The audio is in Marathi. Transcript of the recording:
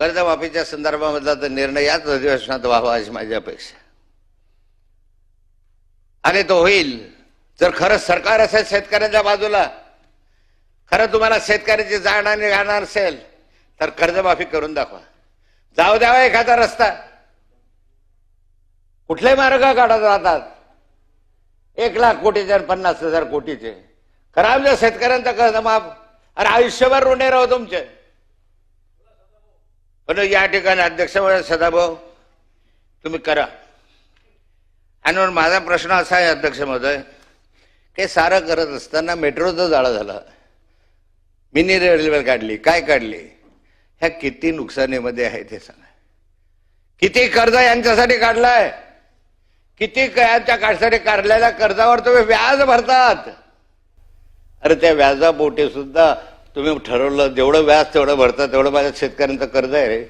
कर्जमाफीच्या संदर्भामधला तर निर्णय याच अधिवेशनात व्हावा अशी माझी अपेक्षा आणि तो होईल जर खरंच सरकार असेल शेतकऱ्यांच्या बाजूला, खरं तुम्हाला शेतकऱ्याची जाण आणि गाणार असेल तर कर्जमाफी करून दाखवा. जाऊ द्यावा एखादा रस्ता. कुठले मार्ग काढत राहतात 1,00,000 कोटीचे 50,000 कोटीचे. खरं आमच्या शेतकऱ्यांचा कर्जमाफ. अरे आयुष्यभर ऋणी राहू तुमचे. पण या ठिकाणी अध्यक्ष सदाभाऊ तुम्ही करा. आणि म्हणून माझा प्रश्न असा आहे अध्यक्ष महोदय, हे सारं करत असताना मेट्रोचं जाळं झालं, मिनी रेल्वे काढली, काय काढली, ह्या किती नुकसानीमध्ये आहेत हे सांगा. किती कर्ज यांच्यासाठी काढलाय, किती यांच्या काढसाठी काढलेल्या कर्जावर तुम्ही व्याज भरतात. अरे त्या व्याजापोटी सुद्धा तुम्ही ठरवलं जेवढं व्याज तेवढं भरतात तेवढं माझ्या शेतकऱ्यांचं कर्ज आहे रे.